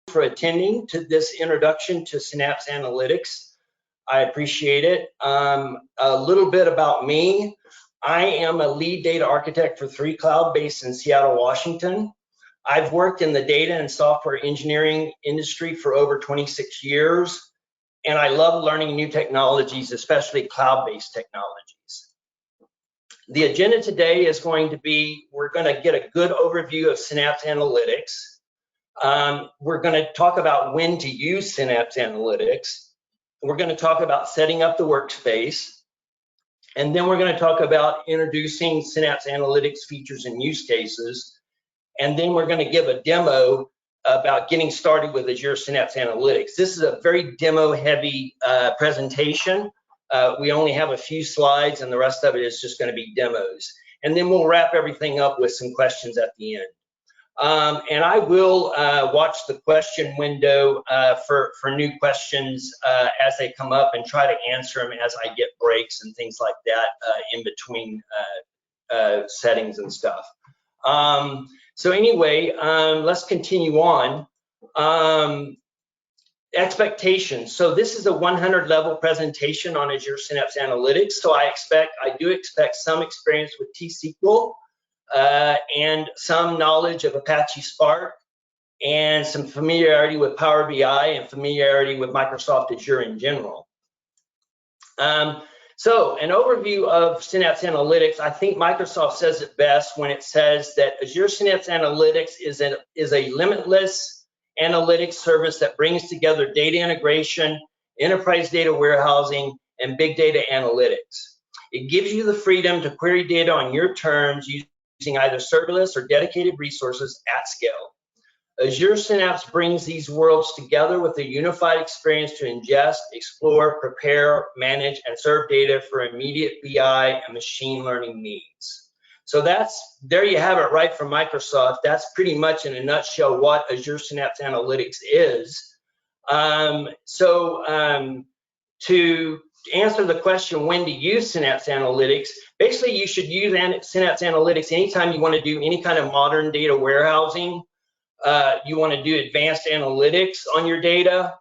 for attending to this introduction to Synapse Analytics. I appreciate it. A little bit about me. I am a lead data architect for 3Cloud based in Seattle, Washington. I've worked in the data and software engineering industry for over 26 years, and I love learning new technologies, especially cloud-based technologies. The agenda today is going to be, we're going to get a good overview of Synapse Analytics. We're going to talk about when to use Synapse Analytics. We're going to talk about setting up the workspace. And then we're going to talk about introducing Synapse Analytics features and use cases. And then we're going to give a demo about getting started with Azure Synapse Analytics. This is a very demo-heavy presentation. We only have a few slides, and the rest of it is just going to be demos. And then we'll wrap everything up with some questions at the end. And I will watch the question window for new questions as they come up and try to answer them as I get breaks and things like that in between settings and stuff. So anyway, let's continue on. Expectations. So this is a 100 level presentation on Azure Synapse Analytics. So I do expect some experience with T-SQL and some knowledge of Apache Spark and some familiarity with Power BI and familiarity with Microsoft Azure in general. So an overview of Synapse Analytics, I think Microsoft says it best when it says that Azure Synapse Analytics is a limitless analytics service that brings together data integration, enterprise data warehousing, and big data analytics. It gives you the freedom to query data on your terms using either serverless or dedicated resources at scale. Azure Synapse brings these worlds together with a unified experience to ingest, explore, prepare, manage, and serve data for immediate BI and machine learning needs. So there you have it right from Microsoft. That's pretty much in a nutshell what Azure Synapse Analytics is. To answer the question when to use Synapse Analytics, basically you should use Synapse Analytics anytime you want to do any kind of modern data warehousing. You want to do advanced analytics on your data.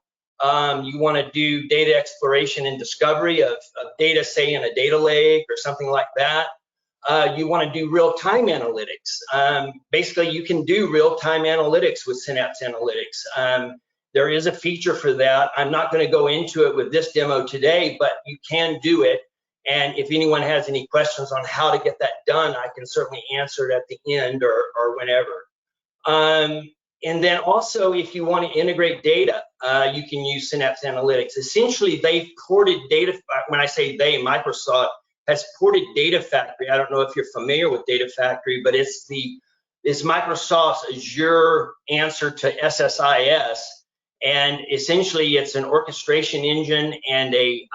You want to do data exploration and discovery of data, say in a data lake or something like that. You want to do real-time analytics. Basically, you can do real-time analytics with Synapse Analytics. There is a feature for that. I'm not going to go into it with this demo today, but you can do it. And if anyone has any questions on how to get that done, I can certainly answer it at the end or whenever. And then also, if you want to integrate data, you can use Synapse Analytics. Essentially, they've ported data. When I say they, Microsoft has ported Data Factory. I don't know if you're familiar with Data Factory, but it's Microsoft's Azure answer to SSIS. And essentially, it's an orchestration engine and a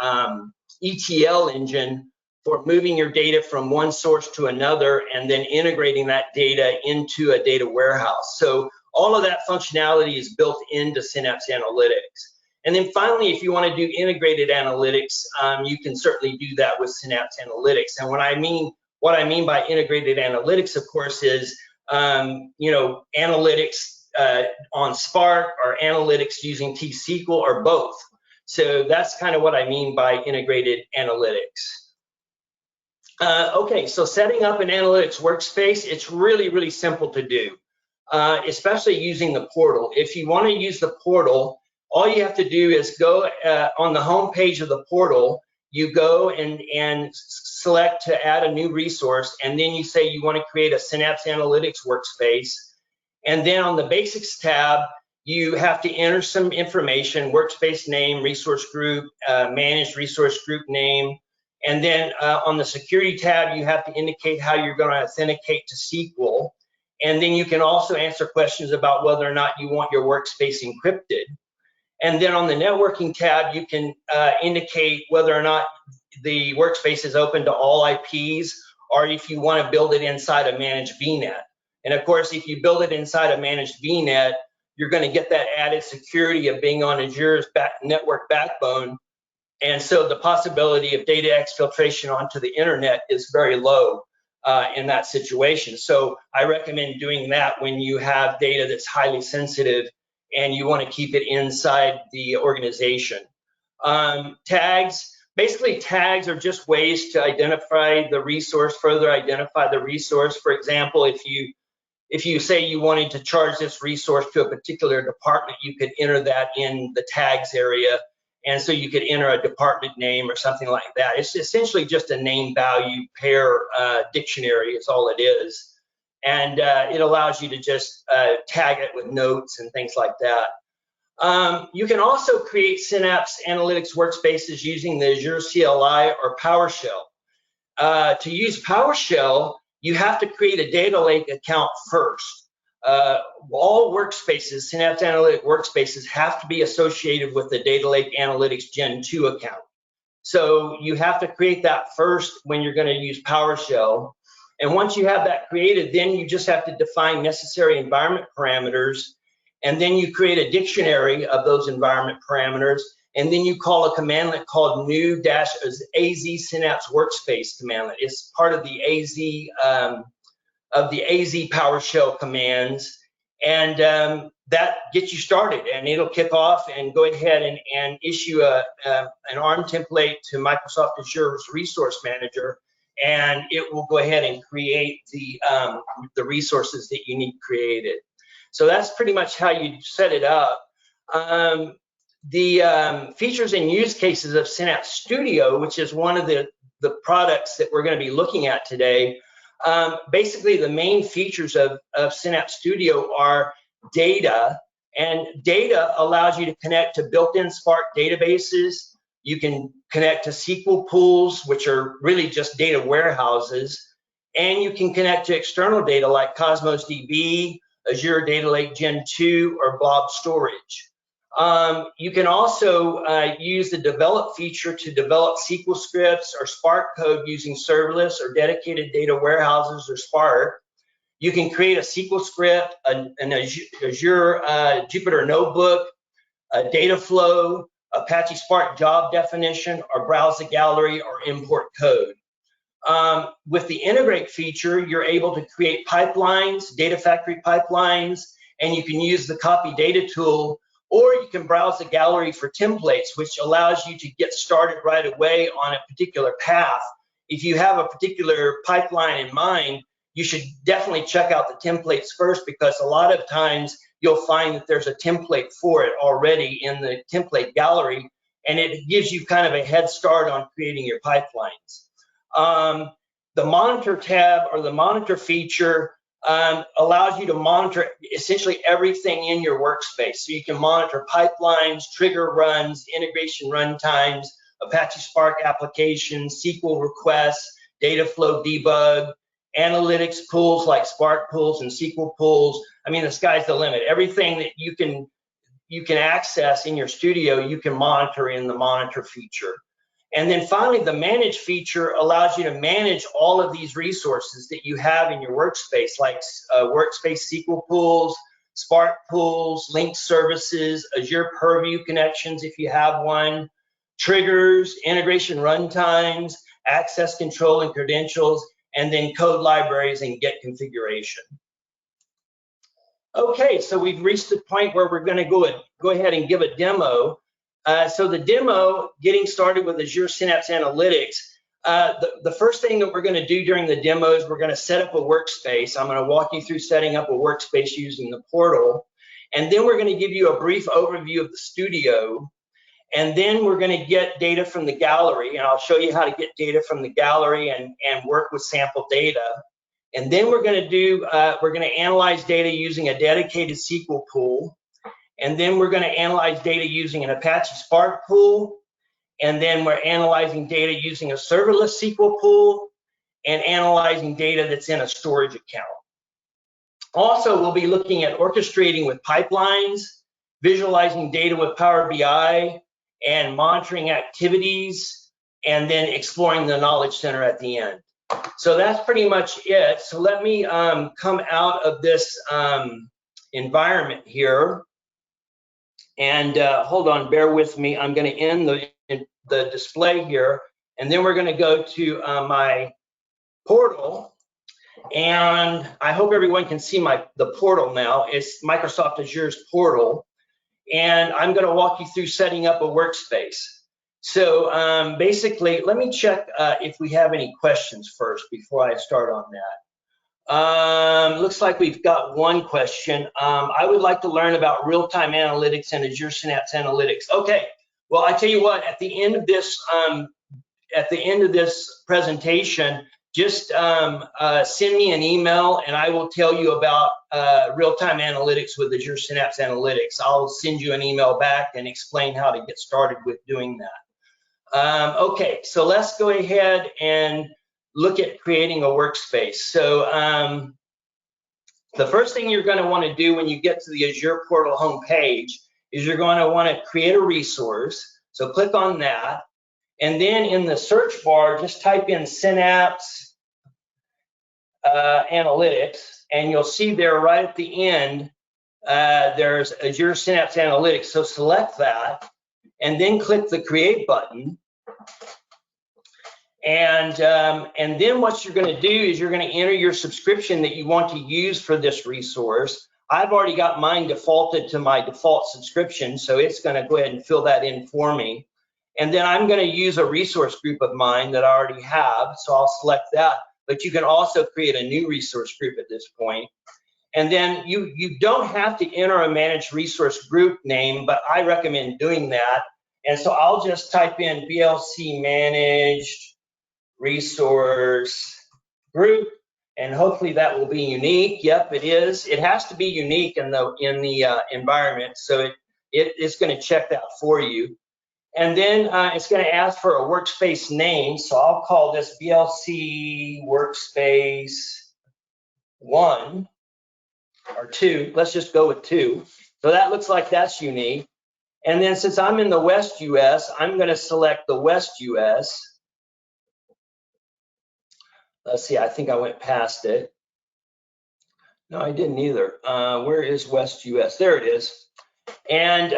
ETL engine for moving your data from one source to another and then integrating that data into a data warehouse. So all of that functionality is built into Synapse Analytics. And then finally, if you want to do integrated analytics, you can certainly do that with Synapse Analytics. And what I mean by integrated analytics, of course, is analytics on Spark or analytics using T-SQL or both. So that's kind of what I mean by integrated analytics. Okay, so setting up an analytics workspace, it's really, really simple to do, especially using the portal. If you want to use the portal, all you have to do is go on the home page of the portal, you go and select to add a new resource, and then you say you want to create a Synapse Analytics workspace. And then on the Basics tab, you have to enter some information, workspace name, resource group, managed resource group name. And then on the Security tab, you have to indicate how you're going to authenticate to SQL. And then you can also answer questions about whether or not you want your workspace encrypted. And then on the Networking tab, you can indicate whether or not the workspace is open to all IPs, or if you want to build it inside a managed VNet. And of course, if you build it inside a managed VNet, you're going to get that added security of being on Azure's network backbone. And so the possibility of data exfiltration onto the internet is very low in that situation. So I recommend doing that when you have data that's highly sensitive and you want to keep it inside the organization. Tags, basically tags are just ways to identify the resource, further identify the resource. For example, if you say you wanted to charge this resource to a particular department, you could enter that in the tags area. And so you could enter a department name or something like that. It's essentially just a name value pair dictionary is all it is. And it allows you to just tag it with notes and things like that. You can also create Synapse Analytics workspaces using the Azure CLI or PowerShell. To use PowerShell, you have to create a data lake account first. All workspaces, Synapse Analytics workspaces, have to be associated with the Data Lake Analytics Gen 2 account. So you have to create that first when you're going to use PowerShell. And once you have that created, then you just have to define necessary environment parameters. And then you create a dictionary of those environment parameters. And then you call a commandlet called new-AZ Synapse Workspace commandlet. It's part of the AZ PowerShell commands, and that gets you started, and it'll kick off and go ahead and issue an ARM template to Microsoft Azure's Resource Manager, and it will go ahead and create the resources that you need created. So that's pretty much how you set it up. The features and use cases of Synapse Studio, which is one of the products that we're going to be looking at today. Basically, the main features of Synapse Studio are data, and data allows you to connect to built-in Spark databases. You can connect to SQL pools, which are really just data warehouses, and you can connect to external data like Cosmos DB, Azure Data Lake Gen 2, or Blob Storage. You can also use the develop feature to develop SQL scripts or Spark code using serverless or dedicated data warehouses or Spark. You can create a SQL script, an Azure Jupyter Notebook, a data flow, Apache Spark job definition, or browse the gallery or import code. With the integrate feature, you're able to create pipelines, data factory pipelines, and you can use the copy data tool, or you can browse the gallery for templates, which allows you to get started right away on a particular path. If you have a particular pipeline in mind, you should definitely check out the templates first, because a lot of times you'll find that there's a template for it already in the template gallery, and it gives you kind of a head start on creating your pipelines. The monitor tab or the monitor feature allows you to monitor essentially everything in your workspace. So you can monitor pipelines, trigger runs, integration runtimes, Apache Spark applications, SQL requests, data flow debug, analytics pools like Spark pools and SQL pools. I mean, the sky's the limit. Everything that you can access in your studio, you can monitor in the monitor feature. And then finally, the manage feature allows you to manage all of these resources that you have in your workspace, like workspace SQL pools, Spark pools, linked services, Azure Purview connections if you have one, triggers, integration runtimes, access control and credentials, and then code libraries and Git configuration. Okay, so we've reached the point where we're going to go ahead and give a demo. So the demo, getting started with Azure Synapse Analytics, the first thing that we're going to do during the demo is we're going to set up a workspace. I'm going to walk you through setting up a workspace using the portal. And then we're going to give you a brief overview of the studio. And then we're going to get data from the gallery. And I'll show you how to get data from the gallery and work with sample data. And then we're going to analyze data using a dedicated SQL pool. And then we're going to analyze data using an Apache Spark pool. And then we're analyzing data using a serverless SQL pool and analyzing data that's in a storage account. Also, we'll be looking at orchestrating with pipelines, visualizing data with Power BI, and monitoring activities, and then exploring the Knowledge Center at the end. So that's pretty much it. So let me come out of this environment here. And hold on, bear with me. I'm going to end the display here, and then we're going to go to my portal. And I hope everyone can see the portal now. It's Microsoft Azure's portal. and I'm going to walk you through setting up a workspace. So basically, let me check if we have any questions first before I start on that. Looks like we've got one question. I would like to learn about real-time analytics and Azure Synapse Analytics. Okay, well, I tell you what, at the end of this presentation, just send me an email and I will tell you about real-time analytics with Azure Synapse Analytics. I'll send you an email back and explain how to get started with doing that. Okay, so let's go ahead and look at creating a workspace. So the first thing you're going to want to do when you get to the Azure portal homepage is you're going to want to create a resource. So click on that. And then in the search bar, just type in Synapse Analytics, and you'll see there right at the end, there's Azure Synapse Analytics. So select that, and then click the Create button. And then what you're going to do is you're going to enter your subscription that you want to use for this resource. I've already got mine defaulted to my default subscription, so it's going to go ahead and fill that in for me. And then I'm going to use a resource group of mine that I already have, so I'll select that. But you can also create a new resource group at this point. And then you don't have to enter a managed resource group name, but I recommend doing that. And so I'll just type in BLC managed resource group, and hopefully that will be unique. Yep, it is. It has to be unique in the environment, so it's going to check that for you. And then it's going to ask for a workspace name, so I'll call this BLC workspace 1 or 2. Let's just go with 2. So that looks like that's unique. And then since I'm in the West US, I'm going to select the West US. Let's see, I think I went past it. No, I didn't either. Where is West US? There it is. And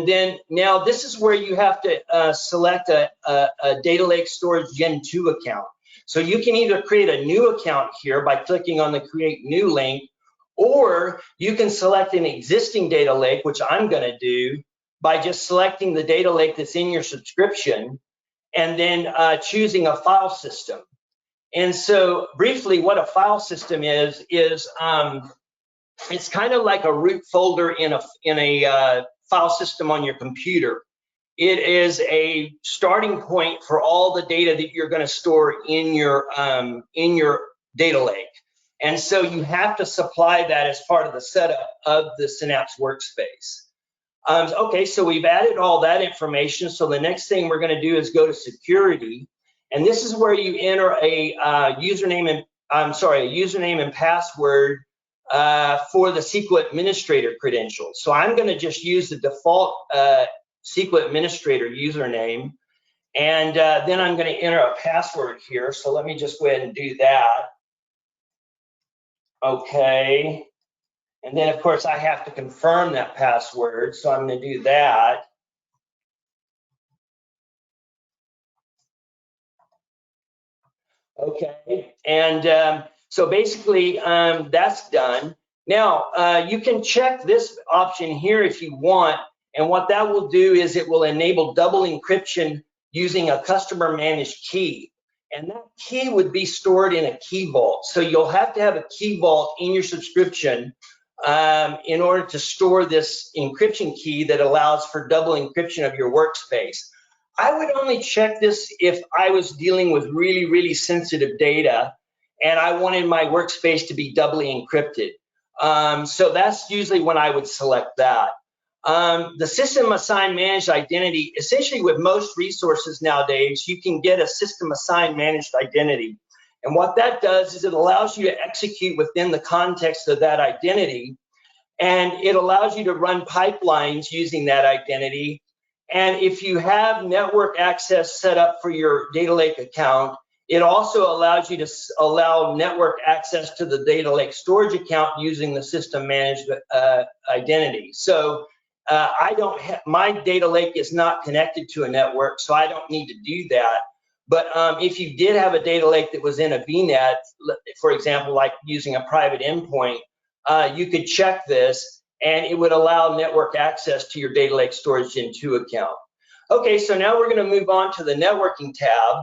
then now this is where you have to select a Data Lake Storage Gen 2 account. So you can either create a new account here by clicking on the Create New link, or you can select an existing data lake, which I'm going to do by just selecting the data lake that's in your subscription and then choosing a file system. And so briefly, what a file system is it's kind of like a root folder in a file system on your computer. It is a starting point for all the data that you're going to store in your data lake. And so you have to supply that as part of the setup of the Synapse workspace. Okay, so we've added all that information. So the next thing we're going to do is go to security. And this is where you enter a username and password for the SQL administrator credentials. So I'm going to just use the default SQL administrator username, and then I'm going to enter a password here. So let me just go ahead and do that. Okay, and then of course I have to confirm that password, so I'm going to do that. Okay, and so basically that's done. Now you can check this option here if you want, and what that will do is it will enable double encryption using a customer managed key, and that key would be stored in a key vault. So you'll have to have a key vault in your subscription in order to store this encryption key that allows for double encryption of your workspace. I would only check this if I was dealing with really, really sensitive data and I wanted my workspace to be doubly encrypted. So that's usually when I would select that. The system assigned managed identity, essentially with most resources nowadays, you can get a system assigned managed identity. And what that does is it allows you to execute within the context of that identity, and it allows you to run pipelines using that identity. And if you have network access set up for your data lake account, it also allows you to allow network access to the data lake storage account using the system managed identity. So I don't have, my data lake is not connected to a network, so I don't need to do that. But if you did have a data lake that was in a VNet, for example, like using a private endpoint, you could check this, and it would allow network access to your data lake storage Gen 2 account. Okay, so now we're going to move on to the networking tab.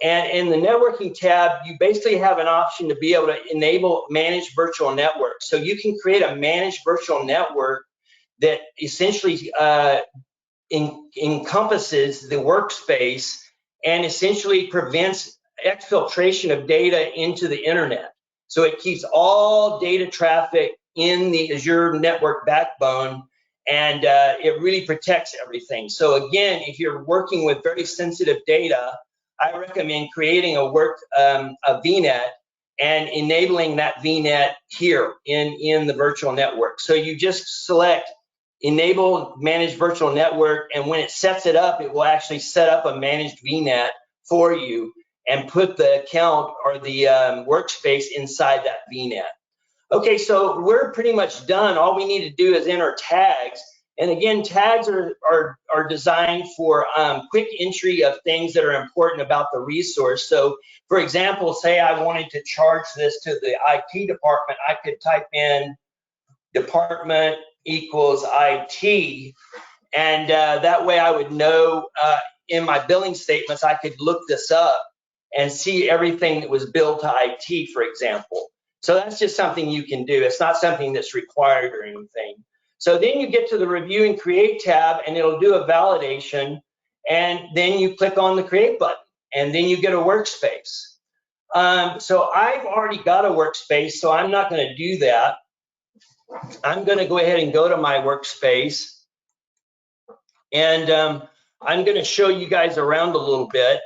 And in the networking tab, you basically have an option to be able to enable managed virtual networks. So you can create a managed virtual network that essentially encompasses the workspace and essentially prevents exfiltration of data into the internet. So it keeps all data traffic in the Azure network backbone, and it really protects everything. So again, if you're working with very sensitive data, I recommend creating a VNet and enabling that VNet here in the virtual network. So you just select enable managed virtual network, and when it sets it up, it will actually set up a managed VNet for you and put the account or the workspace inside that VNet. Okay, so we're pretty much done. All we need to do is enter tags. And again, tags are designed for quick entry of things that are important about the resource. So for example, say I wanted to charge this to the IT department, I could type in department equals IT, and that way I would know in my billing statements, I could look this up and see everything that was billed to IT, for example. So that's just something you can do. It's not something that's required or anything. So then you get to the review and create tab, and it'll do a validation, and then you click on the create button, and then you get a workspace. So I've already got a workspace, so I'm not going to do that. I'm going to go ahead and go to my workspace, and I'm going to show you guys around a little bit.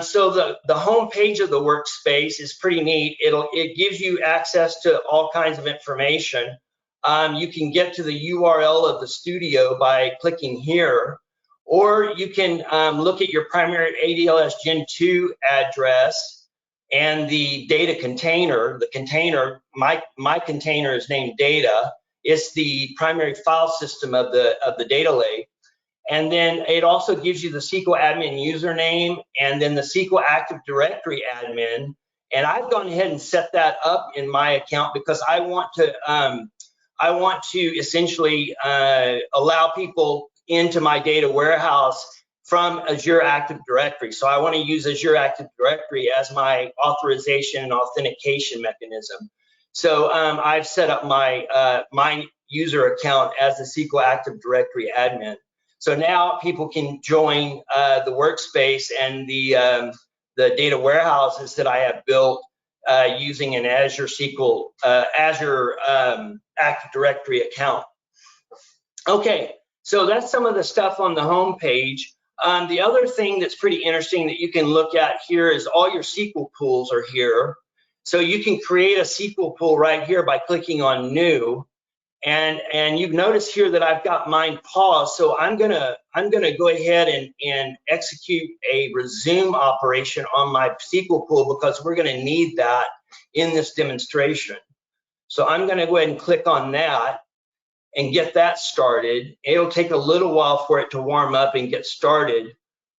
So the home page of the workspace is pretty neat. It gives you access to all kinds of information. You can get to the URL of the studio by clicking here, or you can look at your primary ADLS Gen 2 address and the data container. The container, my container is named data. It's the primary file system of the data lake. And then it also gives you the SQL admin username and then the SQL Active Directory admin. And I've gone ahead and set that up in my account because I want to essentially allow people into my data warehouse from Azure Active Directory. So I want to use Azure Active Directory as my authorization and authentication mechanism. So I've set up my user account as the SQL Active Directory admin. So now people can join the workspace and the data warehouses that I have built using an Azure Active Directory account. Okay, so that's some of the stuff on the home page. The other thing that's pretty interesting that you can look at here is all your SQL pools are here. So you can create a SQL pool right here by clicking on New. And you've noticed here that I've got mine paused, so I'm gonna go ahead and execute a resume operation on my SQL pool because we're gonna need that in this demonstration. So I'm gonna go ahead and click on that and get that started. It'll take a little while for it to warm up and get started.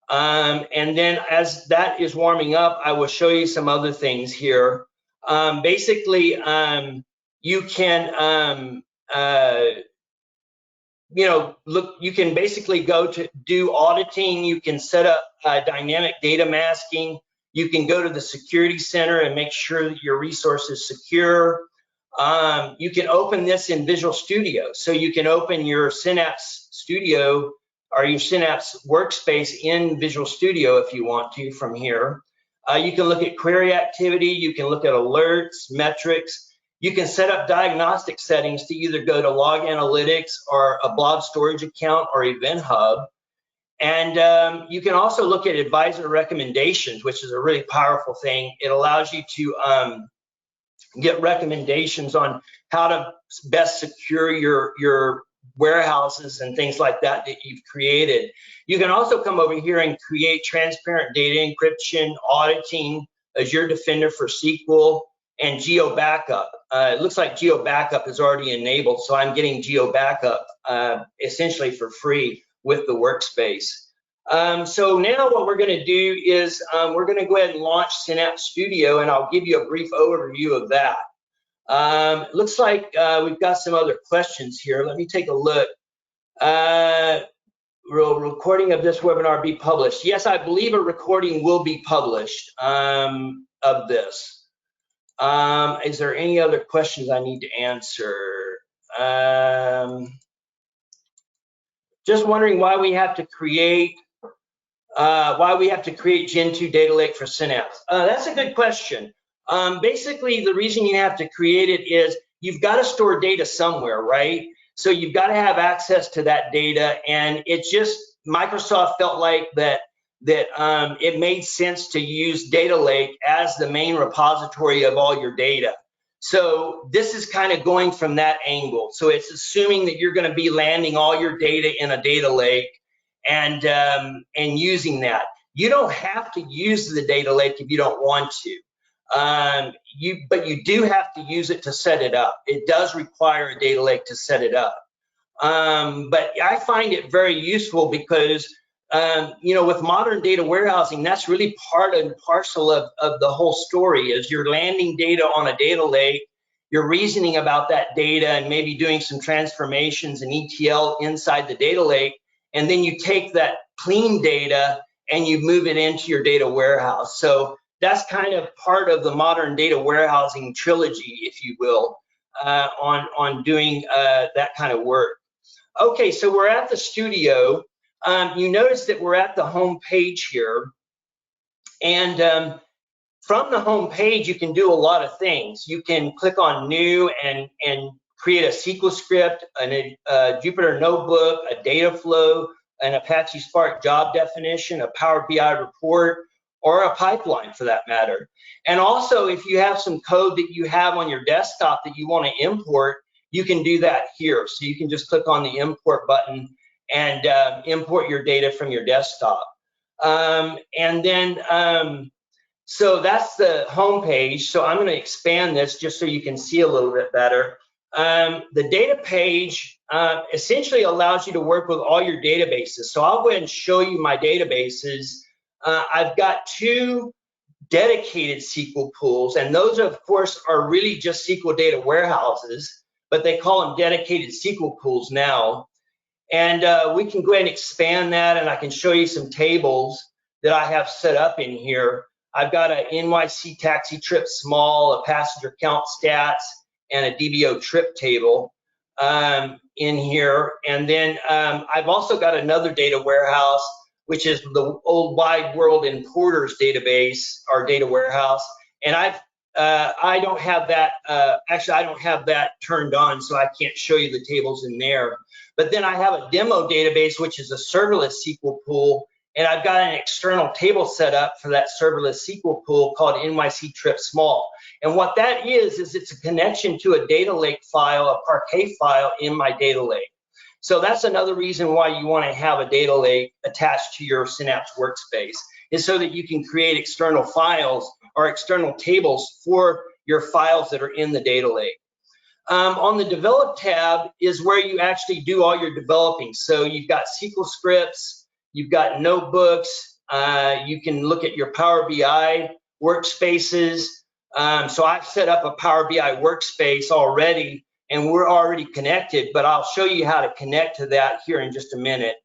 And then as that is warming up, I will show you some other things here. Basically, you can you can basically go to do auditing. You can set up dynamic data masking. You can go to the security center and make sure that your resource is secure. You can open this in Visual Studio. So you can open your Synapse Studio or your Synapse workspace in Visual Studio if you want to from here. You can look at query activity. You can look at alerts, metrics. You can set up diagnostic settings to either go to Log Analytics or a blob storage account or Event Hub. And you can also look at advisor recommendations, which is a really powerful thing. It allows you to get recommendations on how to best secure your warehouses and things like that you've created. You can also come over here and create transparent data encryption, auditing, Azure Defender for SQL, and Geo Backup. It looks like Geo Backup is already enabled, so I'm getting Geo Backup essentially for free with the workspace. So now what we're going to do is we're going to go ahead and launch Synapse Studio, and I'll give you a brief overview of that. Looks like we've got some other questions here. Let me take a look. Will recording of this webinar be published? Yes, I believe a recording will be published of this. Is there any other questions I need to answer? Just wondering why we have to create Gen 2 data lake for Synapse. That's a good question. Basically, the reason you have to create it is you've got to store data somewhere, right? So you've got to have access to that data, and Microsoft felt like that it made sense to use data lake as the main repository of all your data. So this is kind of going from that angle. So it's assuming that you're going to be landing all your data in a data lake and using that. You don't have to use the data lake if you don't want to. But you do have to use it to set it up. It does require a data lake to set it up. But I find it very useful because, with modern data warehousing, that's really part and parcel of the whole story. Is you're landing data on a data lake, you're reasoning about that data and maybe doing some transformations and ETL inside the data lake, and then you take that clean data and you move it into your data warehouse. So that's kind of part of the modern data warehousing trilogy, if you will, on doing that kind of work. Okay, so we're at the studio. You notice that we're at the home page here. And from the home page, you can do a lot of things. You can click on new and create a SQL script, a Jupyter notebook, a data flow, an Apache Spark job definition, a Power BI report, or a pipeline for that matter. And also, if you have some code that you have on your desktop that you want to import, you can do that here. So you can just click on the import button and import your data from your desktop. So that's the home page. So I'm going to expand this just so you can see a little bit better. The data page essentially allows you to work with all your databases. So I'll go ahead and show you my databases. I've got 2 dedicated SQL pools, and those, of course, are really just SQL data warehouses, but they call them dedicated SQL pools now. And we can go ahead and expand that, and I can show you some tables that I have set up in here. I've got an NYC taxi trip small, a passenger count stats, and a DBO trip table in here. And then I've also got another data warehouse, which is the old wide world importers database, our data warehouse. And I don't have that, actually I don't have that turned on, so I can't show you the tables in there. But then I have a demo database, which is a serverless SQL pool, and I've got an external table set up for that serverless SQL pool called NYC Trip Small. And what that is it's a connection to a data lake file, a Parquet file in my data lake. So that's another reason why you want to have a data lake attached to your Synapse workspace, is so that you can create external files or external tables for your files that are in the data lake. On the Develop tab is where you actually do all your developing. So you've got SQL scripts, you've got notebooks, you can look at your Power BI workspaces. So I've set up a Power BI workspace already, and we're already connected, but I'll show you how to connect to that here in just a minute.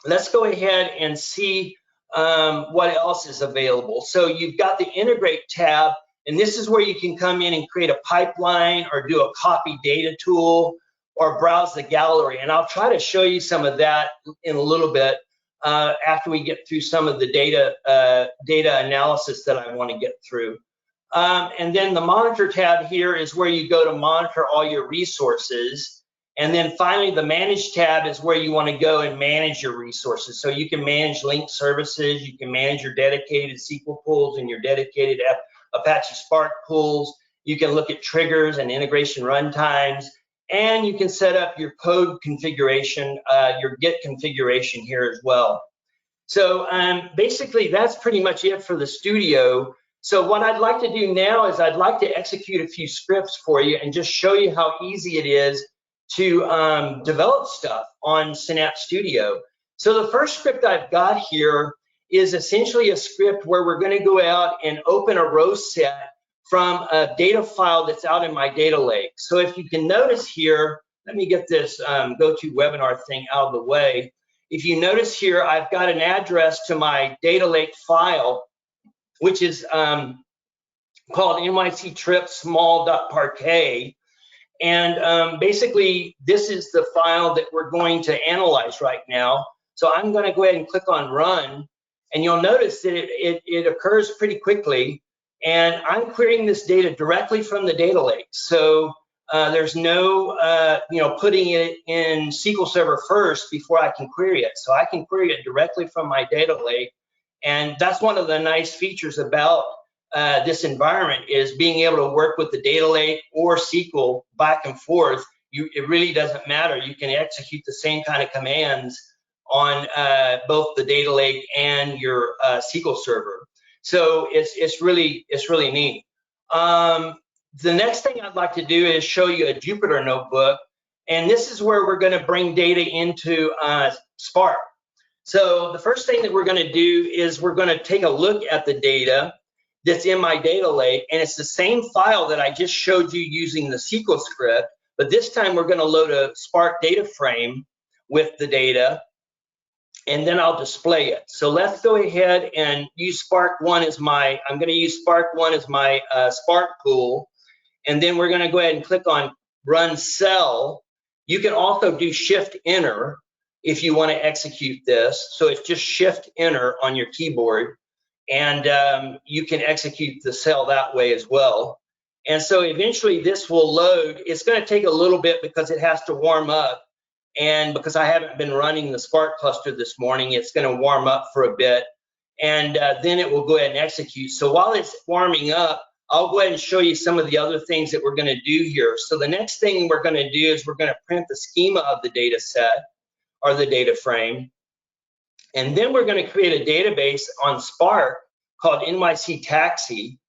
Let's go ahead and see what else is available. So you've got the Integrate tab, and this is where you can come in and create a pipeline or do a copy data tool or browse the gallery. And I'll try to show you some of that in a little bit after we get through some of the data analysis that I want to get through. And then the Monitor tab here is where you go to monitor all your resources. And then finally, the Manage tab is where you want to go and manage your resources. So you can manage linked services, you can manage your dedicated SQL pools and your dedicated Apache Spark pools. You can look at triggers and integration runtimes, and you can set up your code configuration, your Git configuration here as well. So basically, that's pretty much it for the studio. So what I'd like to do now is I'd like to execute a few scripts for you and just show you how easy it is to develop stuff on Synapse Studio. So the first script I've got here is essentially a script where we're going to go out and open a row set from a data file that's out in my data lake. So if you can notice here, let me get this GoToWebinar thing out of the way. If you notice here, I've got an address to my data lake file, which is called NYC trip small.parquet. And basically, this is the file that we're going to analyze right now. So I'm going to go ahead and click on run, and you'll notice that it occurs pretty quickly. And I'm querying this data directly from the data lake. So there's no, putting it in SQL Server first before I can query it. So I can query it directly from my data lake. And that's one of the nice features about this environment, is being able to work with the data lake or SQL back and forth. It really doesn't matter. You can execute the same kind of commands on both the data lake and your SQL server. So it's really neat. The next thing I'd like to do is show you a Jupyter notebook, and this is where we're going to bring data into Spark. So the first thing that we're going to do is we're going to take a look at the data that's in my data lake, and it's the same file that I just showed you using the SQL script, but this time we're going to load a Spark data frame with the data, and then I'll display it. So let's go ahead and use Spark 1 as my, I'm going to use Spark 1 as my Spark pool, and then we're going to go ahead and click on Run Cell. You can also do Shift Enter if you want to execute this. So it's just Shift Enter on your keyboard, and you can execute the cell that way as well. And so eventually this will load. It's going to take a little bit because it has to warm up. And because I haven't been running the Spark cluster this morning, it's going to warm up for a bit, and then it will go ahead and execute. So while it's warming up, I'll go ahead and show you some of the other things that we're going to do here. So the next thing we're going to do is we're going to print the schema of the data set or the data frame, and then we're going to create a database on Spark called NYC Taxi,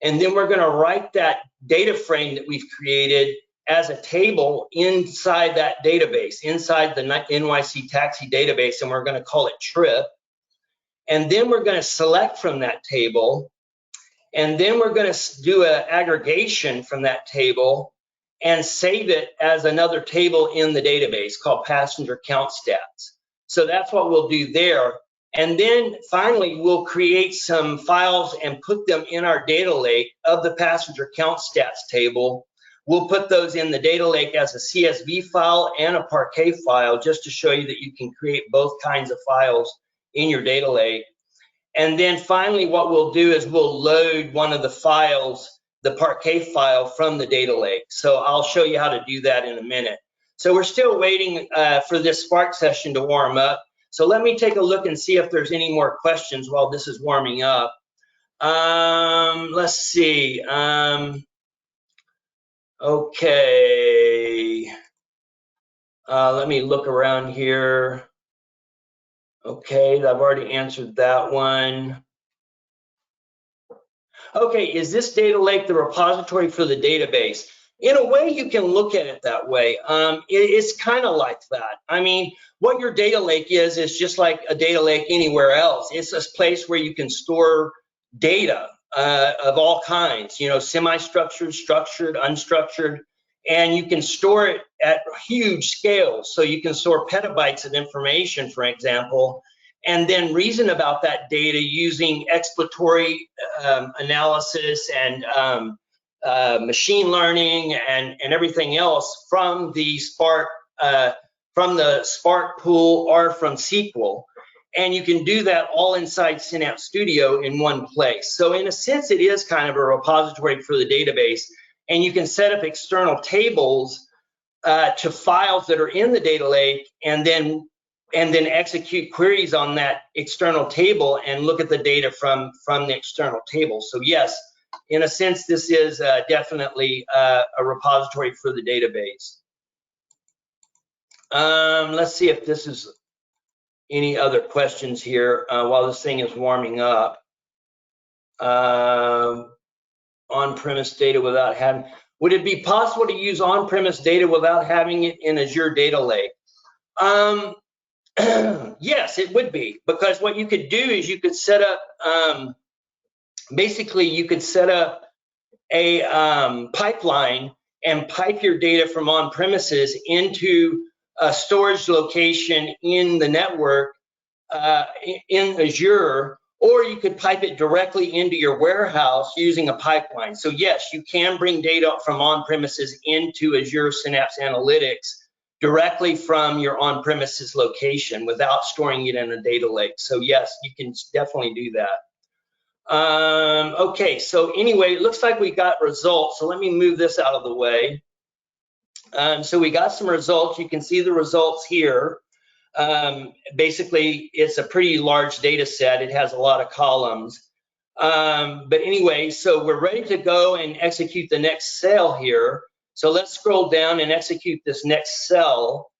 and then we're going to write that data frame that we've created as a table inside that database, inside the NYC Taxi database, and we're going to call it trip. And then we're going to select from that table, and then we're going to do an aggregation from that table and save it as another table in the database called passenger count stats. So that's what we'll do there. And then finally, we'll create some files and put them in our data lake of the passenger count stats table. We'll put those in the data lake as a CSV file and a Parquet file, just to show you that you can create both kinds of files in your data lake. And then finally, what we'll do is we'll load one of the files, the Parquet file, from the data lake. So I'll show you how to do that in a minute. So we're still waiting for this Spark session to warm up. So let me take a look and see if there's any more questions while this is warming up. Let's see. Okay, let me look around here. Okay, I've already answered that one. Okay, is this data lake the repository for the database? In a way, you can look at it that way. It's kind of like that. I mean, what your data lake is just like a data lake anywhere else. It's a place where you can store data of all kinds, you know, semi-structured, structured, unstructured, and you can store it at huge scales. So you can store petabytes of information, for example, and then reason about that data using exploratory analysis and machine learning and everything else from the Spark pool or from SQL. And you can do that all inside Synapse Studio in one place. So in a sense, it is kind of a repository for the database. And you can set up external tables to files that are in the data lake, and then execute queries on that external table and look at the data from the external table. So yes, in a sense, this is definitely a repository for the database. Let's see if this is any other questions here while this thing is warming up. On-premise data without having, would it be possible to use on-premise data without having it in Azure Data Lake? Yes, it would be, because what you could do is you could set up, basically you could set up a pipeline and pipe your data from on-premises into a storage location in the network in Azure, or you could pipe it directly into your warehouse using a pipeline. So yes, you can bring data from on-premises into Azure Synapse Analytics directly from your on-premises location without storing it in a data lake. So yes, you can definitely do that. Okay, so anyway, it looks like we got results. So let me move this out of the way. So we got some results. You can see the results here. Basically, it's a pretty large data set. It has a lot of columns. But anyway, so we're ready to go and execute the next cell here. So let's scroll down and execute this next cell.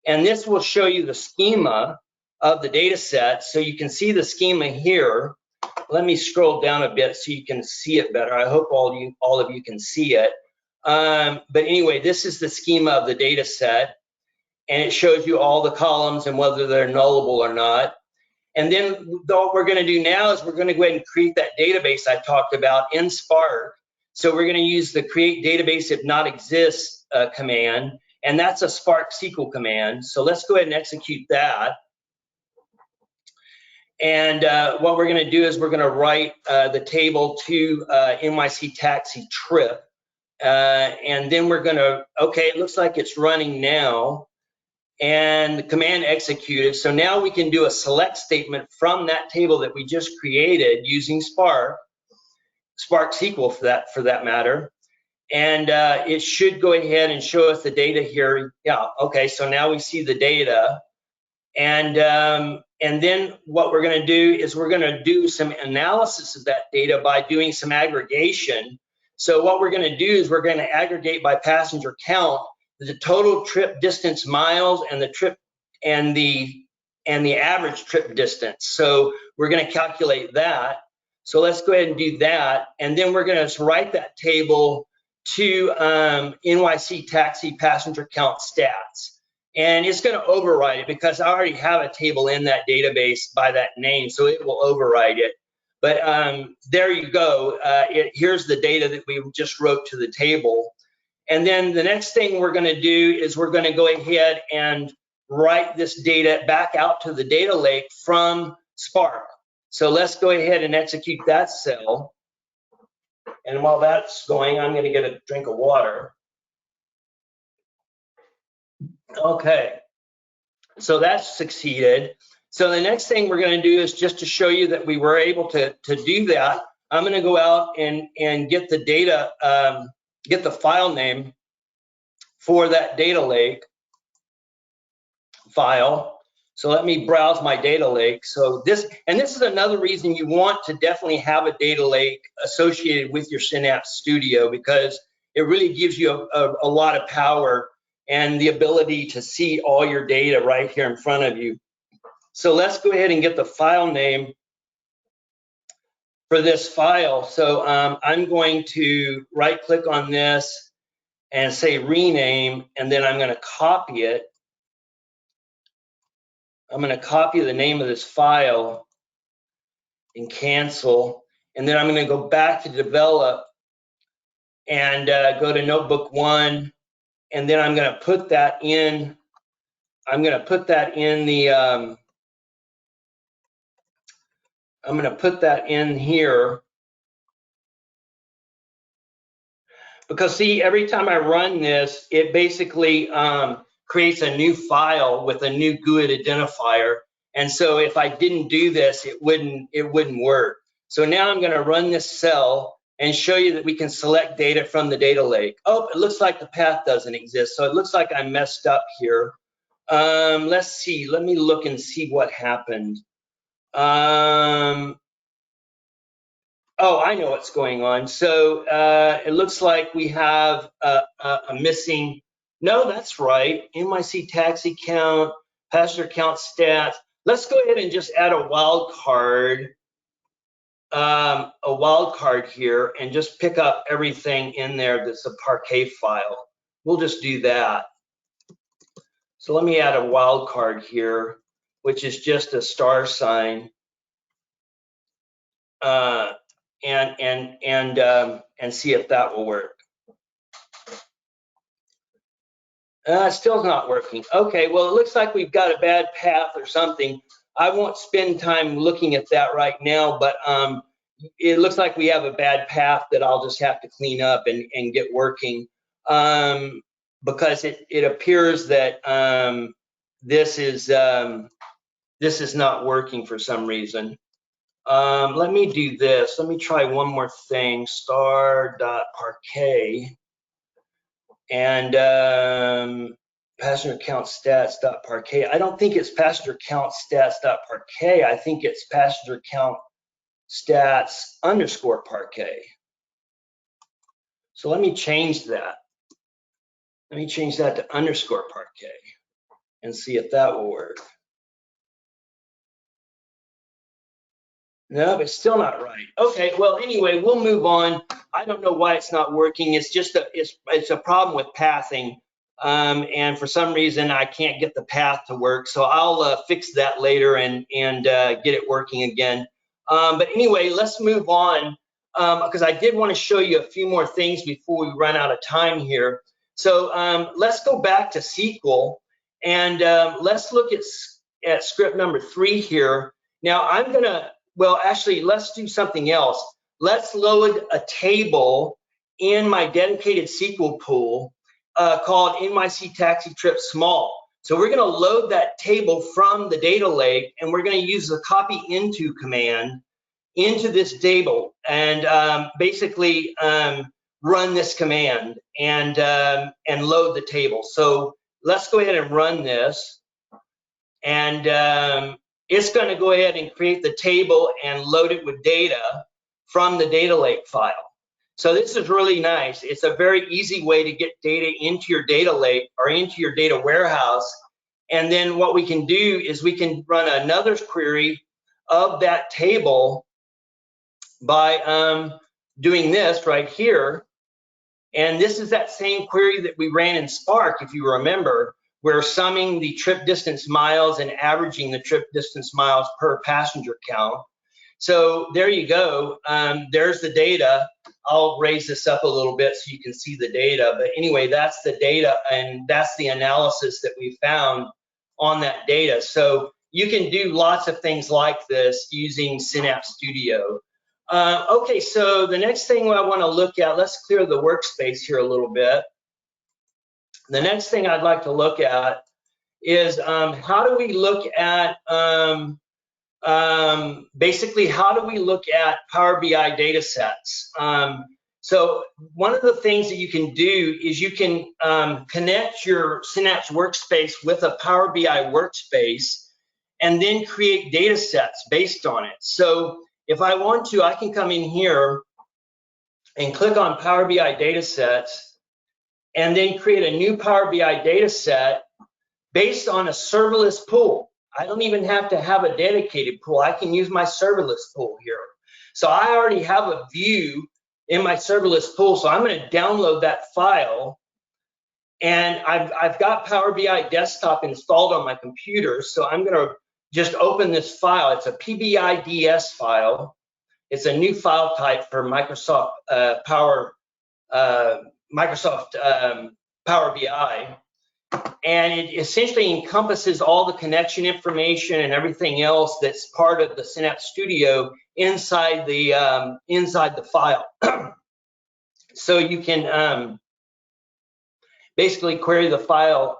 And this will show you the schema of the data set. So you can see the schema here. Let me scroll down a bit so you can see it better. I hope all of you can see it. But anyway, this is the schema of the data set, and it shows you all the columns and whether they're nullable or not. And then what we're going to do now is we're going to go ahead and create that database I talked about in Spark. So we're going to use the create database if not exists command, and that's a Spark SQL command. So let's go ahead and execute that. And what we're going to do is we're going to write the table to NYC taxi trip. And then we're going to, okay, it looks like it's running now. And the command executed. So now we can do a select statement from that table that we just created using Spark SQL for that matter. And it should go ahead and show us the data here. Yeah, okay, so now we see the data. And then what we're going to do is we're going to do some analysis of that data by doing some aggregation. So what we're going to do is we're going to aggregate by passenger count the total trip distance miles and the trip and the average trip distance. So we're going to calculate that. So let's go ahead and do that. And then we're going to write that table to NYC taxi passenger count stats. And it's going to override it because I already have a table in that database by that name, so it will override it. But there you go. Here's the data that we just wrote to the table. And then the next thing we're going to do is we're going to go ahead and write this data back out to the data lake from Spark. So let's go ahead and execute that cell. And while that's going, I'm going to get a drink of water. Okay. So that's succeeded. So the next thing we're going to do is just to show you that we were able to do that. I'm going to go out and get the data, get the file name for that data lake file. So let me browse my data lake. So this is another reason you want to definitely have a data lake associated with your Synapse Studio, because it really gives you a lot of power and the ability to see all your data right here in front of you. So let's go ahead and get the file name for this file. So I'm going to right click on this and say rename, and then I'm going to copy it. I'm going to copy the name of this file and cancel. And then I'm going to go back to develop and go to notebook 1. And then I'm going to put that in. I'm going to put that in the. I'm going to put that in here. Because see, every time I run this, it basically creates a new file with a new GUID identifier. And so if I didn't do this, it wouldn't work. So now I'm going to run this cell and show you that we can select data from the data lake. Oh, it looks like the path doesn't exist. So it looks like I messed up here. Let's see. Let me look and see what happened. Oh, I know what's going on. So it looks like we have a missing. No, that's right. NYC taxi count, passenger count stats. Let's go ahead and just add a wildcard here and just pick up everything in there that's a Parquet file. We'll just do that. So let me add a wildcard here, which is just a star sign. see if that will work. It's still not working. Okay, well, it looks like we've got a bad path or something. I won't spend time looking at that right now, but it looks like we have a bad path that I'll just have to clean up and get working, because it appears that this is not working for some reason. Let me do this. Let me try one more thing, star.parquet, and passenger count stats.parquet. I don't think it's passenger count stats.parquet. I think it's passenger count stats _parquet. So let me change that. Let me change that to _parquet and see if that will work. No, it's still not right. Okay, well, anyway, we'll move on. I don't know why it's not working. It's just it's a problem with pathing, and for some reason I can't get the path to work. So I'll fix that later and get it working again. But anyway, let's move on, because I did want to show you a few more things before we run out of time here. So let's go back to SQL and let's look at script number 3 here. Now I'm gonna. Well, actually, let's do something else. Let's load a table in my dedicated SQL pool called NYC Taxi Trip Small. So we're going to load that table from the data lake, and we're going to use the copy into command into this table, and basically run this command and load the table. So let's go ahead and run this, and it's going to go ahead and create the table and load it with data from the data lake file. So this is really nice. It's a very easy way to get data into your data lake or into your data warehouse. And then what we can do is we can run another query of that table by doing this right here. And this is that same query that we ran in Spark, if you remember. We're summing the trip distance miles and averaging the trip distance miles per passenger count. So there you go. There's the data. I'll raise this up a little bit so you can see the data. But anyway, that's the data, and that's the analysis that we found on that data. So you can do lots of things like this using Synapse Studio. Okay, so the next thing I want to look at, let's clear the workspace here a little bit. The next thing I'd like to look at is how do we look at basically how do we look at Power BI data sets? So one of the things that you can do is you can connect your Synapse workspace with a Power BI workspace and then create data sets based on it. So if I want to, I can come in here and click on Power BI data sets and then create a new Power BI data set based on a serverless pool. I don't even have to have a dedicated pool. I can use my serverless pool here. So I already have a view in my serverless pool, so I'm going to download that file. And I've got Power BI Desktop installed on my computer, so I'm going to just open this file. It's a PBIDS file. It's a new file type for Microsoft Power BI, and it essentially encompasses all the connection information and everything else that's part of the Synapse Studio inside the file. So you can basically query the file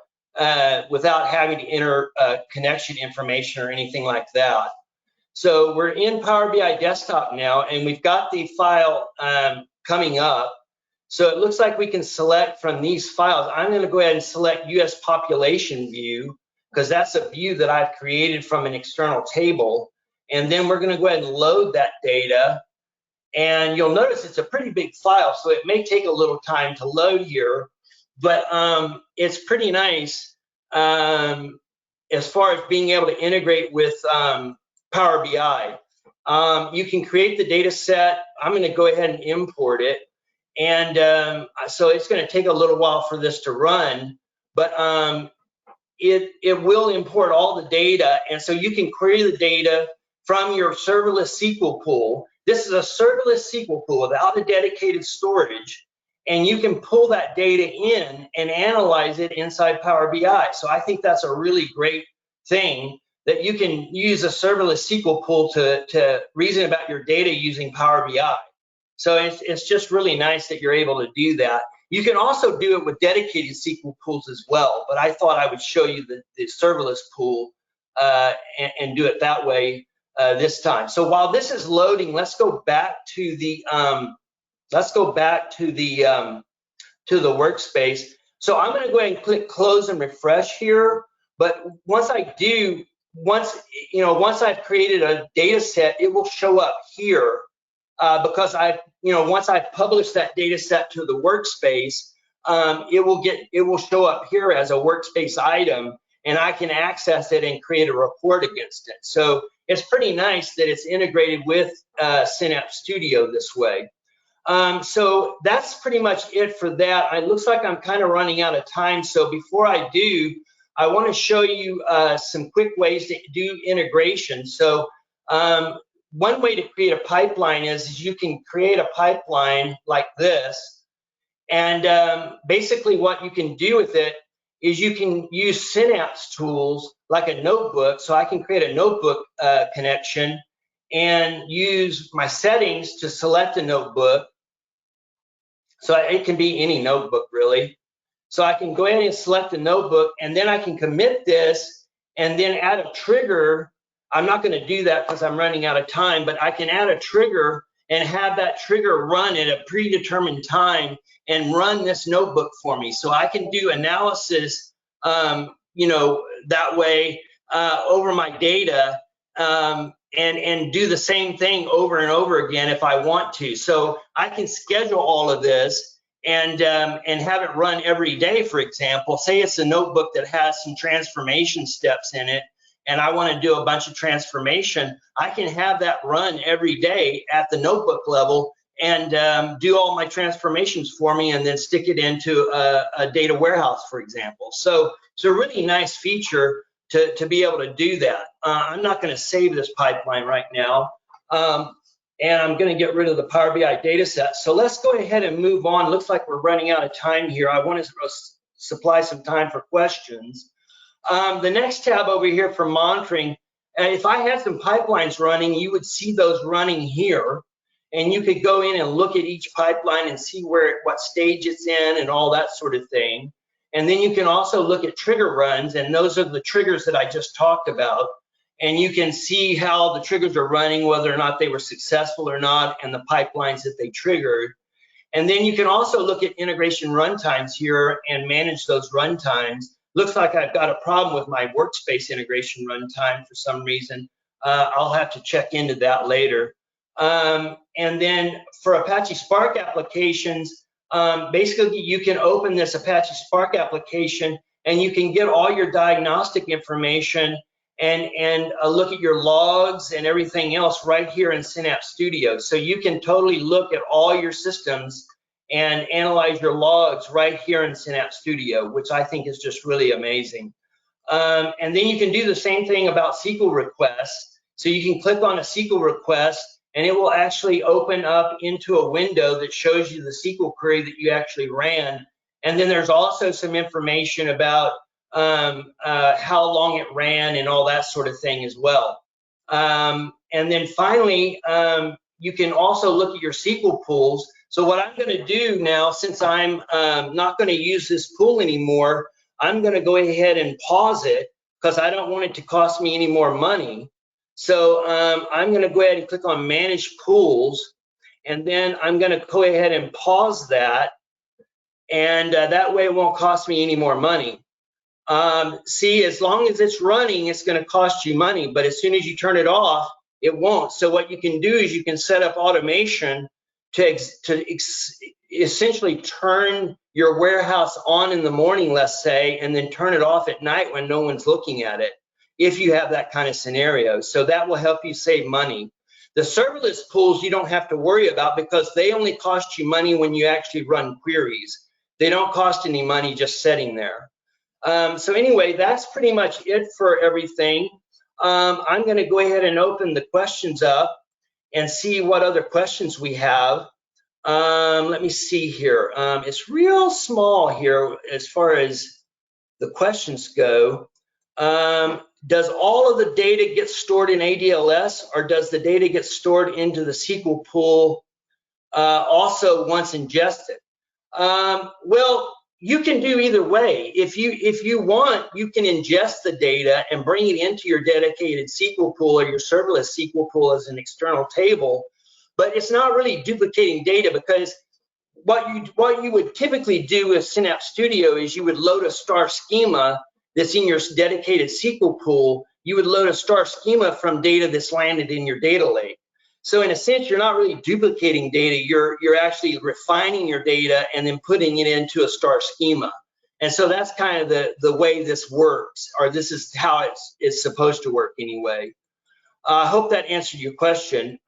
without having to enter connection information or anything like that. So we're in Power BI Desktop now, and we've got the file coming up. So it looks like we can select from these files. I'm going to go ahead and select US population view, because that's a view that I've created from an external table. And then we're going to go ahead and load that data. And you'll notice it's a pretty big file, so it may take a little time to load here, but it's pretty nice as far as being able to integrate with Power BI. You can create the data set. I'm going to go ahead and import it. And so it's going to take a little while for this to run, but it will import all the data. And so you can query the data from your serverless SQL pool. This is a serverless SQL pool without a dedicated storage, and you can pull that data in and analyze it inside Power BI. So I think that's a really great thing, that you can use a serverless SQL pool to reason about your data using Power BI. So it's just really nice that you're able to do that. You can also do it with dedicated SQL pools as well, but I thought I would show you the serverless pool and do it that way this time. So while this is loading, let's go back to the workspace. So I'm going to go ahead and click close and refresh here. But once I do, once I've created a data set, it will show up here because once I've published that data set to the workspace, it will show up here as a workspace item, and I can access it and create a report against it. So it's pretty nice that it's integrated with Synapse Studio this way. So that's pretty much it for that. It looks like I'm kind of running out of time. So before I do, I want to show you some quick ways to do integration. So one way to create a pipeline is you can create a pipeline like this. And basically what you can do with it is you can use Synapse tools like a notebook. So I can create a notebook connection and use my settings to select a notebook. So it can be any notebook really. So I can go ahead and select a notebook, and then I can commit this and then add a trigger. I'm not going to do that because I'm running out of time, but I can add a trigger and have that trigger run at a predetermined time and run this notebook for me. So I can do analysis, that way over my data and do the same thing over and over again if I want to. So I can schedule all of this and have it run every day. For example, say it's a notebook that has some transformation steps in it, and I want to do a bunch of transformation. I can have that run every day at the notebook level and do all my transformations for me, and then stick it into a data warehouse, for example. So it's a really nice feature to be able to do that. I'm not going to save this pipeline right now. And I'm going to get rid of the Power BI data set. So let's go ahead and move on. Looks like we're running out of time here. I want to supply some time for questions. The next tab over here for monitoring, if I had some pipelines running, you would see those running here. And you could go in and look at each pipeline and see what stage it's in and all that sort of thing. And then you can also look at trigger runs, and those are the triggers that I just talked about. And you can see how the triggers are running, whether or not they were successful or not, and the pipelines that they triggered. And then you can also look at integration runtimes here and manage those runtimes. Looks like I've got a problem with my workspace integration runtime for some reason. I'll have to check into that later. And then for Apache Spark applications, basically you can open this Apache Spark application and you can get all your diagnostic information and look at your logs and everything else right here in Synapse Studio. So you can totally look at all your systems and analyze your logs right here in Synapse Studio, which I think is just really amazing. And then you can do the same thing about SQL requests. So you can click on a SQL request and it will actually open up into a window that shows you the SQL query that you actually ran. And then there's also some information about how long it ran and all that sort of thing as well. And then finally, you can also look at your SQL pools. So what I'm going to do now, since I'm not going to use this pool anymore, I'm going to go ahead and pause it because I don't want it to cost me any more money. So I'm going to go ahead and click on Manage Pools, and then I'm going to go ahead and pause that, and that way it won't cost me any more money. See, as long as it's running, it's going to cost you money, but as soon as you turn it off, it won't. So what you can do is you can set up automation to essentially turn your warehouse on in the morning, let's say, and then turn it off at night when no one's looking at it, if you have that kind of scenario. So that will help you save money. The serverless pools you don't have to worry about because they only cost you money when you actually run queries. They don't cost any money just sitting there. So anyway, that's pretty much it for everything. I'm going to go ahead and open the questions up. and see what other questions we have. Let me see here. It's real small here as far as the questions go. Does all of the data get stored in ADLS, or does the data get stored into the SQL pool also once ingested? Well, you can do either way. If you want, you can ingest the data and bring it into your dedicated SQL pool or your serverless SQL pool as an external table, but it's not really duplicating data, because what you would typically do with Synapse Studio is you would load a star schema that's in your dedicated SQL pool. You would load a star schema from data that's landed in your data lake. So in a sense, you're not really duplicating data. You're actually refining your data and then putting it into a star schema. And so that's kind of the way this works, or this is how it's supposed to work anyway. I hope that answered your question.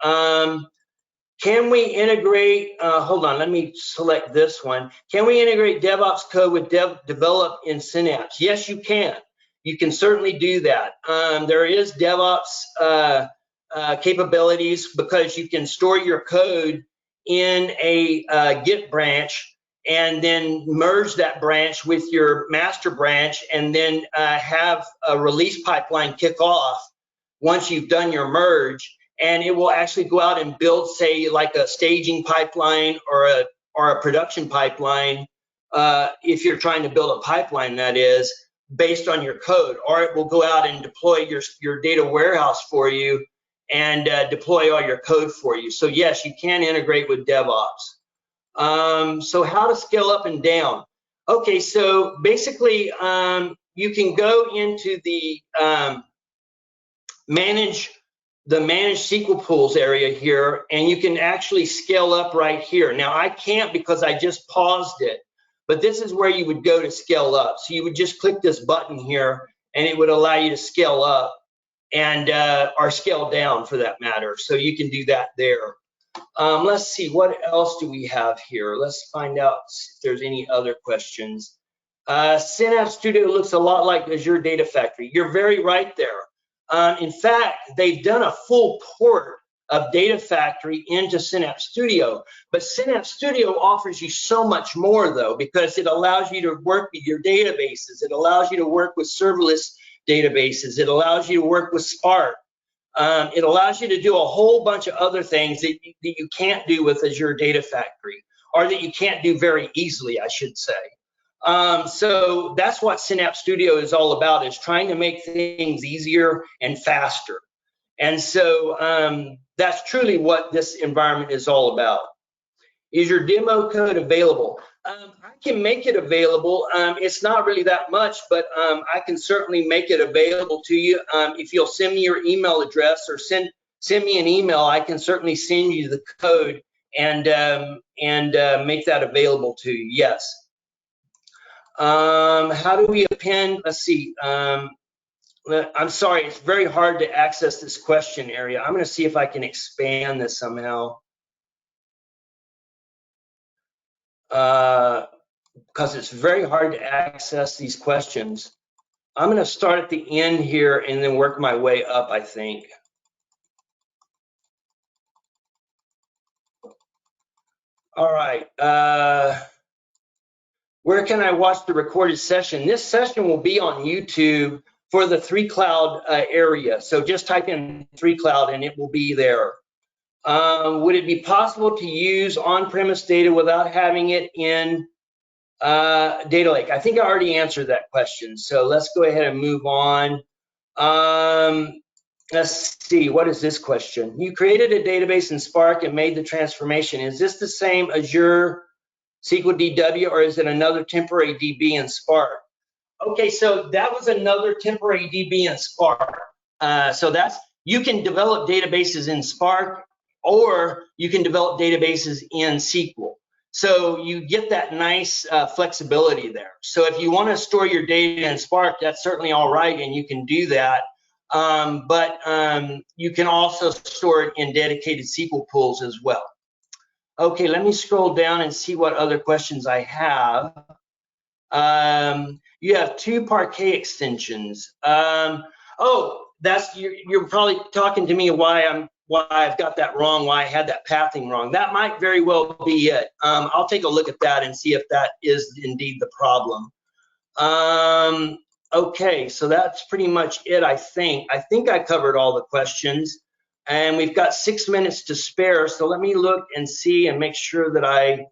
Can we integrate, hold on, let me select this one. Can we integrate DevOps code with develop in Synapse? Yes, you can. You can certainly do that. There is DevOps capabilities, because you can store your code in a Git branch and then merge that branch with your master branch, and then have a release pipeline kick off once you've done your merge. And it will actually go out and build, say, like a staging pipeline or a production pipeline, if you're trying to build a pipeline, that is, based on your code. Or it will go out and deploy your data warehouse for you and deploy all your code for you. So yes, you can integrate with DevOps. So how to scale up and down? Okay, so basically, you can go into the manage SQL pools area here, and you can actually scale up right here. Now I can't because I just paused it, but this is where you would go to scale up. So you would just click this button here, and it would allow you to scale up and or scale down for that matter. So you can do that there. Let's see, what else do we have here? Let's find out if there's any other questions. Synapse Studio looks a lot like Azure Data Factory. You're very right there. In fact, they've done a full port of Data Factory into Synapse Studio, but Synapse Studio offers you so much more, though, because it allows you to work with your databases. It allows you to work with serverless databases. It allows you to work with Spark. It allows you to do a whole bunch of other things that you can't do with Azure Data Factory, or that you can't do very easily, I should say. So that's what Synapse Studio is all about, is trying to make things easier and faster. And so that's truly what this environment is all about. Is your demo code available? I can make it available. It's not really that much, but I can certainly make it available to you. If you'll send me your email address, or send me an email, I can certainly send you the code and make that available to you. Yes. How do we append? Let's see. I'm sorry, it's very hard to access this question area. I'm going to see if I can expand this somehow. Because it's very hard to access these questions. I'm going to start at the end here and then work my way up, I think. All right. Where can I watch the recorded session? This session will be on YouTube for the 3Cloud area. So just type in 3Cloud and it will be there. Would it be possible to use on-premise data without having it in Data Lake? I think I already answered that question. So let's go ahead and move on. Let's see, what is this question? You created a database in Spark and made the transformation. Is this the same Azure SQL DW, or is it another temporary DB in Spark? Okay, so that was another temporary DB in Spark. So that's, you can develop databases in Spark, or you can develop databases in SQL. So you get that nice flexibility there. So if you want to store your data in Spark, that's certainly all right, and you can do that. But you can also store it in dedicated SQL pools as well. Okay, let me scroll down and see what other questions I have. You have 2 Parquet extensions. Oh, that's, you're probably talking to me why why I've got that wrong, why I had that pathing wrong. That might very well be it. I'll take a look at that and see if that is indeed the problem. Okay, so that's pretty much it, I think. I think I covered all the questions, and we've got 6 minutes to spare, so let me look and see and make sure that I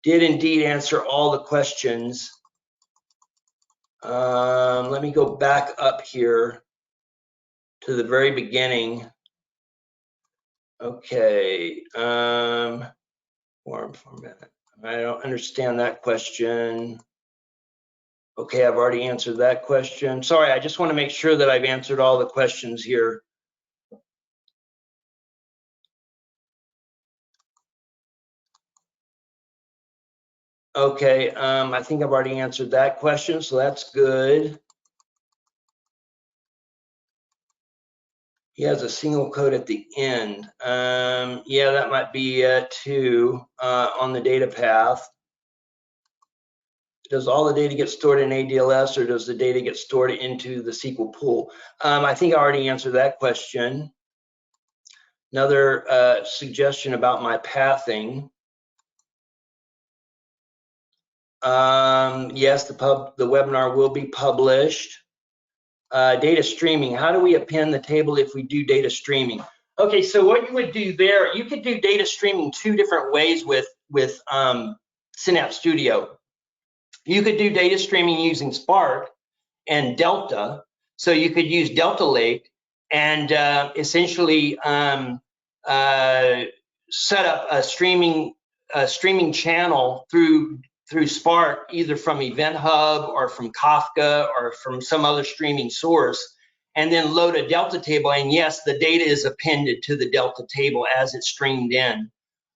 did indeed answer all the questions. Let me go back up here to the very beginning. Okay, form format. I don't understand that question. Okay, I've already answered that question. Sorry, I just want to make sure that I've answered all the questions here. Okay, I think I've already answered that question, so that's good. He has a single code at the end. Yeah, that might be it too, on the data path. Does all the data get stored in ADLS, or does the data get stored into the SQL pool? I think I already answered that question. Another suggestion about my pathing. Yes, the webinar will be published. Data streaming, how do we append the table if we do data streaming? Okay, so what you would do there, you could do data streaming 2 different ways with Synapse Studio. You could do data streaming using Spark and Delta. So you could use Delta Lake and essentially set up a streaming channel through Spark, either from Event Hub or from Kafka or from some other streaming source, and then load a Delta table. And yes, the data is appended to the Delta table as it's streamed in.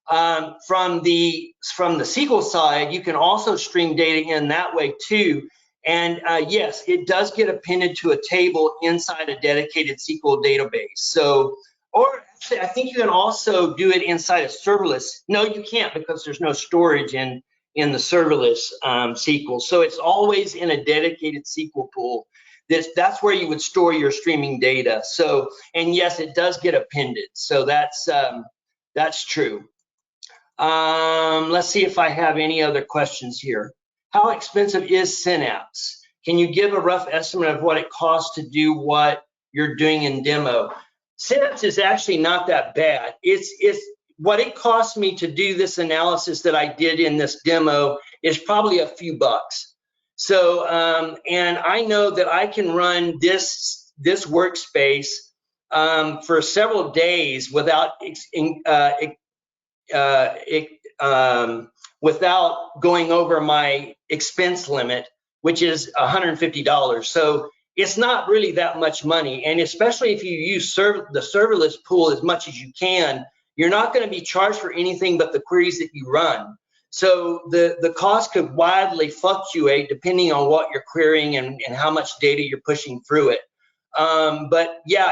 From the SQL side, you can also stream data in that way too. And yes, it does get appended to a table inside a dedicated SQL database. So, or actually, I think you can also do it inside a serverless. No, you can't, because there's no storage in the serverless SQL. So it's always in a dedicated SQL pool. That's where you would store your streaming data. So, and yes, it does get appended. So that's true. Let's see if I have any other questions here. How expensive is Synapse? Can you give a rough estimate of what it costs to do what you're doing in demo? Synapse is actually not that bad. It's what it cost me to do this analysis that I did in this demo is probably a few bucks. So, and I know that I can run this workspace for several days without without going over my expense limit, which is $150. So it's not really that much money. And especially if you use the serverless pool as much as you can, you're not going to be charged for anything but the queries that you run. So the cost could wildly fluctuate depending on what you're querying and how much data you're pushing through it. But yeah,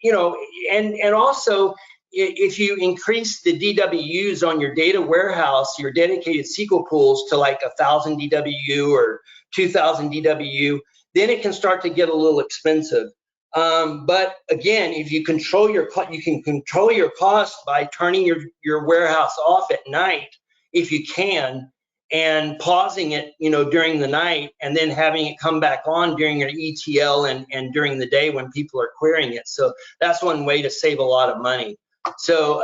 you know, and also, if you increase the DWUs on your data warehouse, your dedicated SQL pools to like 1,000 DWU or 2,000 DWU, then it can start to get a little expensive. But again, if you control you can control your costs by turning your warehouse off at night, if you can, and pausing it, you know, during the night, and then having it come back on during your ETL and during the day when people are querying it. So that's one way to save a lot of money. So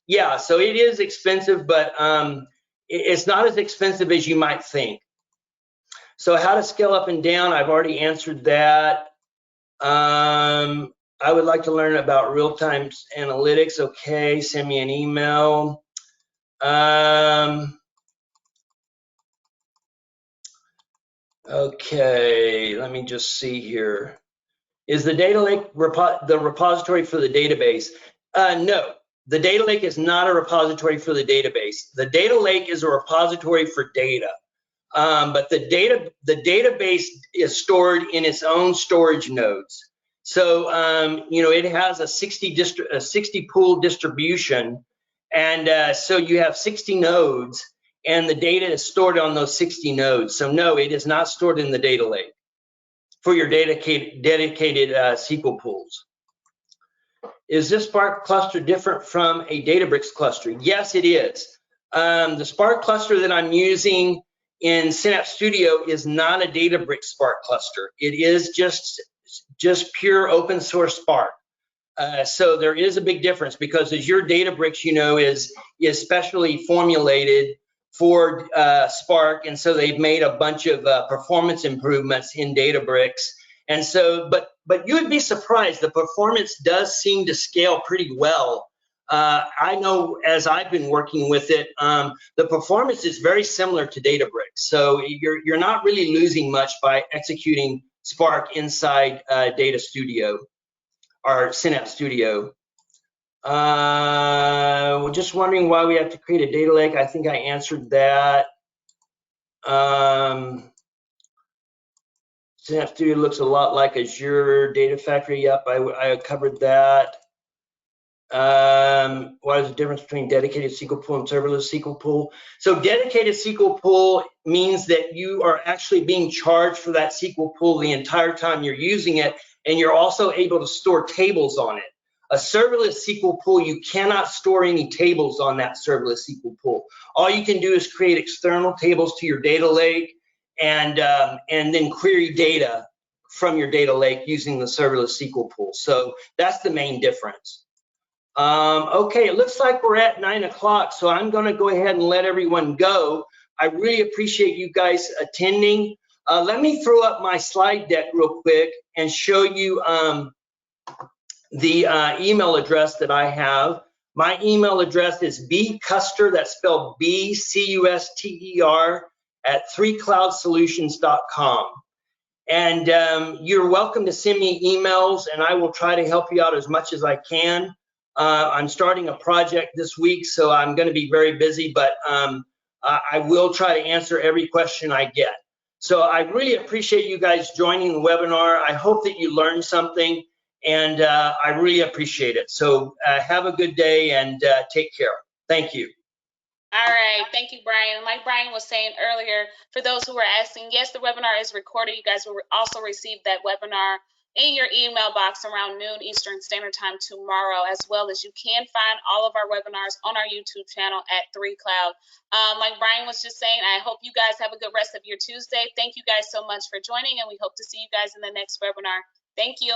yeah, so it is expensive, but it's not as expensive as you might think. So how to scale up and down, I've already answered that. I would like to learn about real-time analytics. Okay, send me an email. Okay, let me just see here. Is the data lake the repository for the database? No, the data lake is not a repository for the database. The data lake is a repository for data, but the database is stored in its own storage nodes. So you know, it has a 60 pool distribution, and so you have 60 nodes, and the data is stored on those 60 nodes. So no, it is not stored in the data lake for your dedicated SQL pools. Is this Spark cluster different from a Databricks cluster? Yes, it is. The Spark cluster that I'm using in Synapse Studio is not a Databricks Spark cluster. It is just pure open source Spark. So there is a big difference because Azure Databricks, you know, is specially formulated for Spark, and so they've made a bunch of performance improvements in Databricks. And so, but you would be surprised, the performance does seem to scale pretty well. I know as I've been working with it, the performance is very similar to Databricks. So you're not really losing much by executing Spark inside Data Studio or Synapse Studio. We're just wondering why we have to create a data lake. I think I answered that. Synapse Studio looks a lot like Azure Data Factory. Yep, I covered that. What is the difference between dedicated SQL pool and serverless SQL pool? So dedicated SQL pool means that you are actually being charged for that SQL pool the entire time you're using it, and you're also able to store tables on it. A serverless SQL pool, you cannot store any tables on that serverless SQL pool. All you can do is create external tables to your data lake and then query data from your data lake using the serverless SQL pool. So that's the main difference. Okay, it looks like we're at 9 o'clock, so I'm going to go ahead and let everyone go. I really appreciate you guys attending. Let me throw up my slide deck real quick and show you the email address that I have. My email address is bcuster, that's spelled B-C-U-S-T-E-R, at 3cloudsolutions.com. And you're welcome to send me emails, and I will try to help you out as much as I can. I'm starting a project this week, so I'm going to be very busy, but I will try to answer every question I get. So I really appreciate you guys joining the webinar. I hope that you learned something, and I really appreciate it. So have a good day and take care. Thank you. All right, thank you, Brian. Like Brian was saying earlier, for those who were asking, yes, the webinar is recorded. You guys will also receive that webinar in your email box around noon Eastern Standard Time tomorrow, as well as you can find all of our webinars on our YouTube channel at 3Cloud. Like Brian was just saying, I hope you guys have a good rest of your Tuesday. Thank you guys so much for joining, and we hope to see you guys in the next webinar. Thank you.